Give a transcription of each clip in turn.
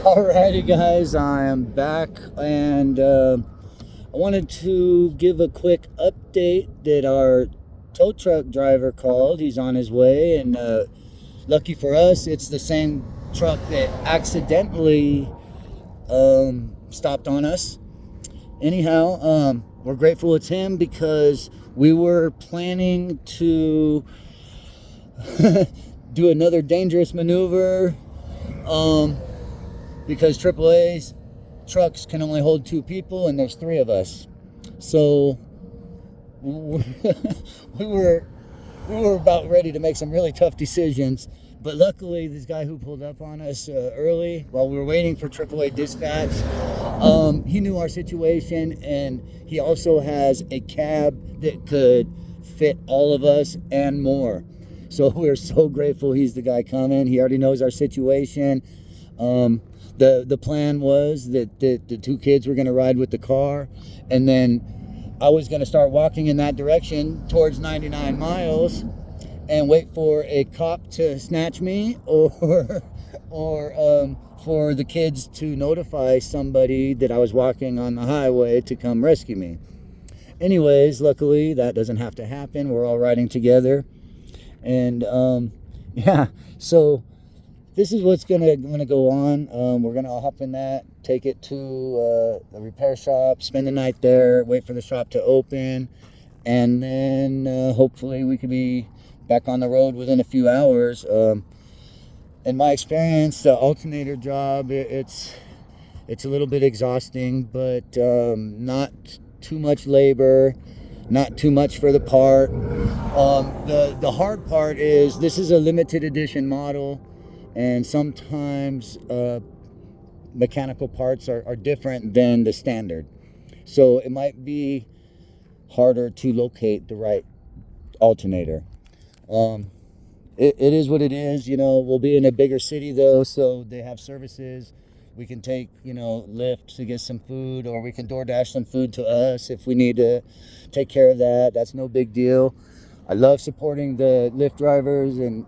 Alrighty, guys, I am back, and I wanted to give a quick update that our tow truck driver called. He's on his way, and lucky for us, it's the same truck that accidentally stopped on us. Anyhow, we're grateful it's him because we were planning to do another dangerous maneuver. Because AAA's trucks can only hold two people, and there's three of us. So we were about ready to make some really tough decisions. But luckily, this guy who pulled up on us early, while we were waiting for AAA dispatch, he knew our situation, and he also has a cab that could fit all of us and more. So we're so grateful he's the guy coming. He already knows our situation. The plan was that the two kids were going to ride with the car, and then I was going to start walking in that direction towards 99 miles and wait for a cop to snatch me or for the kids to notify somebody that I was walking on the highway to come rescue me. Anyways, luckily that doesn't have to happen. We're all riding together, and yeah, so this is what's gonna go on. We're gonna hop in that, take it to a repair shop, spend the night there, wait for the shop to open, and then hopefully we could be back on the road within a few hours. In my experience, the alternator job, it's a little bit exhausting, but not too much labor, not too much for the part. The hard part is this is a limited edition model, and sometimes mechanical parts are different than the standard. So it might be harder to locate the right alternator. It is what it is. We'll be in a bigger city though, so they have services. We can take, Lyft to get some food, or we can DoorDash some food to us if we need to take care of that. That's no big deal. I love supporting the Lyft drivers and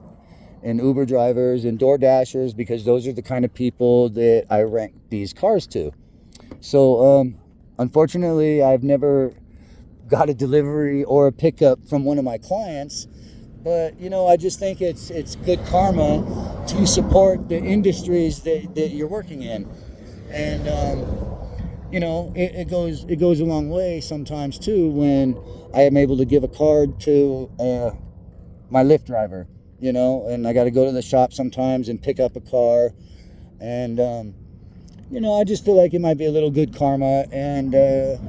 Uber drivers and Door Dashers, because those are the kind of people that I rent these cars to. So unfortunately, I've never got a delivery or a pickup from one of my clients, but I just think it's good karma to support the industries that you're working in, and it goes a long way sometimes too when I am able to give a card to my Lyft driver. And I got to go to the shop sometimes and pick up a car. And, I just feel like it might be a little good karma. And, oh,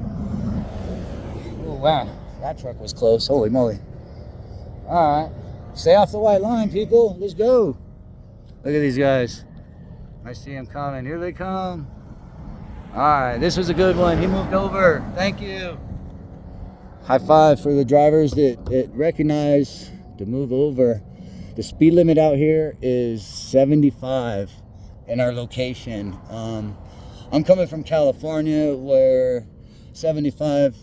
wow, that truck was close. Holy moly. All right. Stay off the white line, people. Let's go. Look at these guys. I see them coming. Here they come. All right. This was a good one. He moved over. Thank you. High five for the drivers that recognize to move over. The speed limit out here is 75 in our location. I'm coming from California, where 75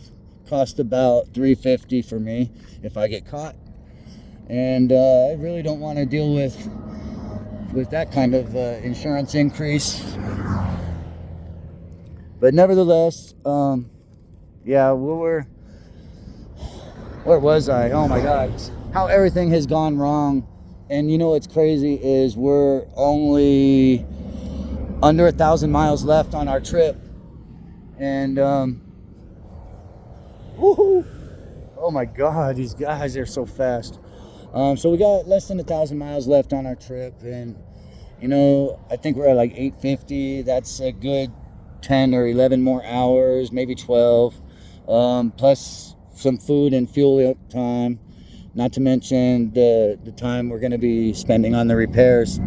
cost about $350 for me if I get caught. And I really don't want to deal with that kind of insurance increase. But nevertheless, yeah, where was I? Oh my God, how everything has gone wrong. And what's crazy is we're only under 1,000 miles left on our trip. And, woohoo! Oh my God, these guys are so fast. So we got less than 1,000 miles left on our trip. And, I think we're at like 850. That's a good 10 or 11 more hours, maybe 12. Plus some food and fuel time. Not to mention the time we're going to be spending on the repairs.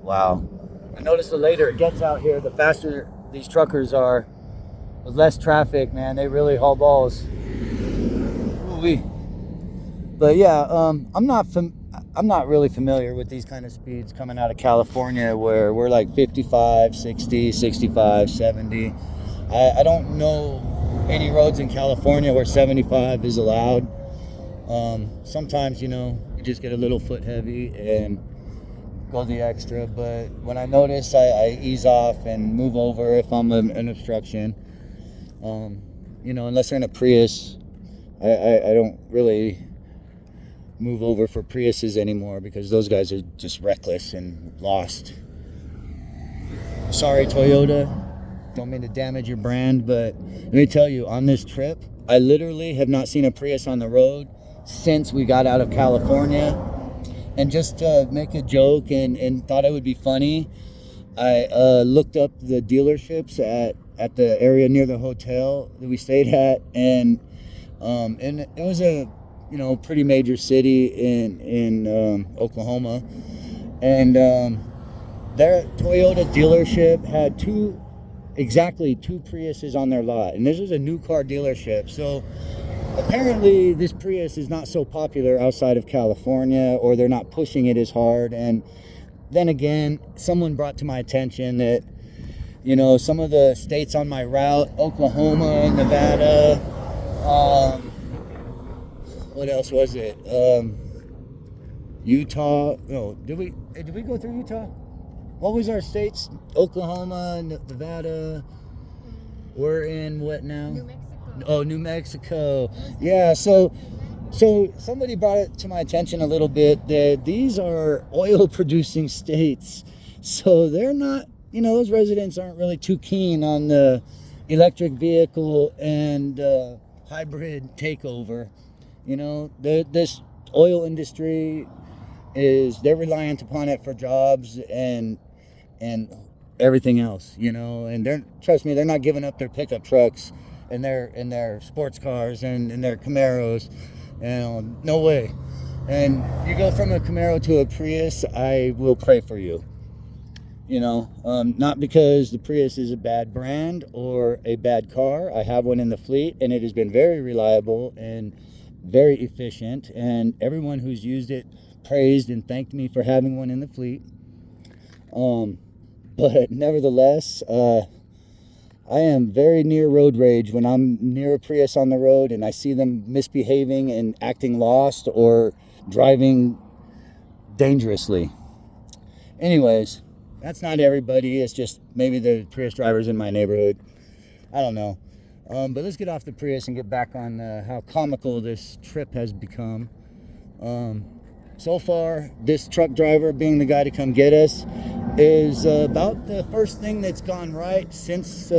Wow. I noticed the later it gets out here, the faster these truckers are. With less traffic, man, they really haul balls. Ooh-wee. But yeah, I'm not really familiar with these kind of speeds coming out of California, where we're like 55, 60, 65, 70. I don't know any roads in California where 75 is allowed. Sometimes, you just get a little foot heavy, and go the extra, but when I notice, I ease off and move over if I'm an obstruction. Unless they're in a Prius, I don't really move over for Priuses anymore because those guys are just reckless and lost. Sorry, Toyota. Don't mean to damage your brand, but let me tell you, on this trip, I literally have not seen a Prius on the road since we got out of California. And just to make a joke and thought it would be funny, I looked up the dealerships at the area near the hotel that we stayed at, and it was a pretty major city in Oklahoma, and their Toyota dealership had exactly two Priuses on their lot, and this was a new car dealership. So apparently this Prius is not so popular outside of California, or they're not pushing it as hard. And then again, someone brought to my attention that some of the states on my route, Oklahoma, Nevada, what else was it? Utah. No, did we go through Utah? What was our states? Oklahoma, Nevada. We're in what now? New Mexico. Oh, New Mexico. Yeah, so somebody brought it to my attention a little bit that these are oil producing states. So they're not, those residents aren't really too keen on the electric vehicle and hybrid takeover. This oil industry they're reliant upon it for jobs and everything else, and trust me, they're not giving up their pickup trucks and their sports cars and their Camaros, no way. And you go from a Camaro to a Prius, I will pray for you. Not because the Prius is a bad brand or a bad car. I have one in the fleet, and it has been very reliable and very efficient, and everyone who's used it praised and thanked me for having one in the fleet. But nevertheless, I am very near road rage when I'm near a Prius on the road and I see them misbehaving and acting lost or driving dangerously. Anyways, that's not everybody. It's just maybe the Prius drivers in my neighborhood. I don't know. But let's get off the Prius and get back on how comical this trip has become. So far, this truck driver being the guy to come get us is about the first thing that's gone right since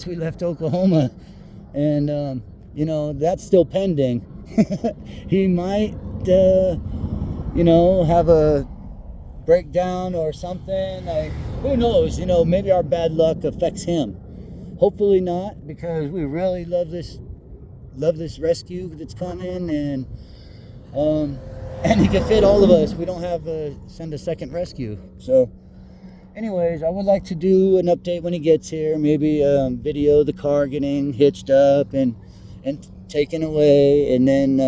we left Oklahoma. And, that's still pending. He might, have a breakdown or something. Who knows? Maybe our bad luck affects him. Hopefully not, because we really love this rescue that's coming, and he can fit all of us. We don't have send a second rescue. So anyways, I would like to do an update when he gets here. Maybe video the car getting hitched up and taken away. And then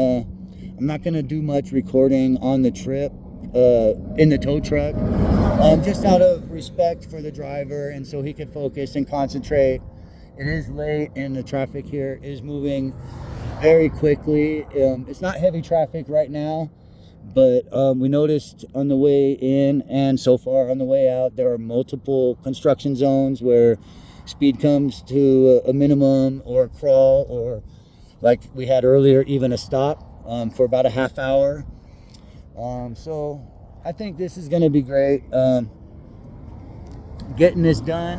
I'm not going to do much recording on the trip in the tow truck. Just out of respect for the driver and so he can focus and concentrate. It is late and the traffic here is moving very quickly. It's not heavy traffic right now. But we noticed on the way in and so far on the way out, there are multiple construction zones where speed comes to a minimum or a crawl, or like we had earlier, even a stop for about a half hour. So I think this is going to be great, getting this done.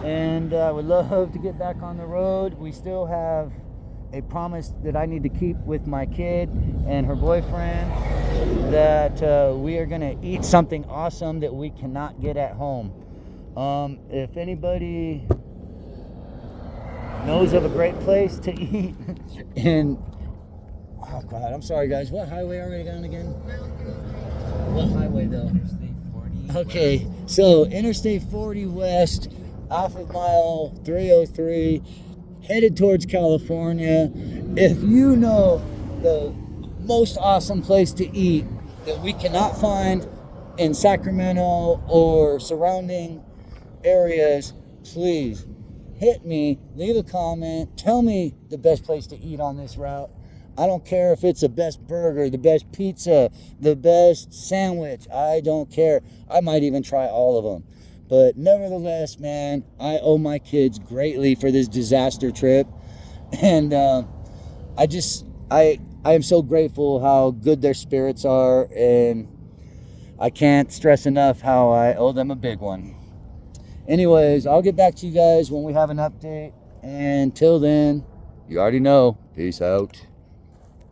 And I would love to get back on the road. We still have a promise that I need to keep with my kid and her boyfriend, that we are going to eat something awesome that we cannot get at home. If anybody knows of a great place to eat in, oh God, I'm sorry guys, what highway are we on again? What highway though? Interstate 40. Okay, so Interstate 40 West, off of mile 303, headed towards California. If you know the most awesome place to eat that we cannot find in Sacramento or surrounding areas, please hit me, leave a comment, tell me the best place to eat on this route. I don't care if it's the best burger, the best pizza, the best sandwich. I don't care. I might even try all of them. But nevertheless, man, I owe my kids greatly for this disaster trip. And I am so grateful how good their spirits are. And I can't stress enough how I owe them a big one. Anyways, I'll get back to you guys when we have an update. And till then, you already know. Peace out.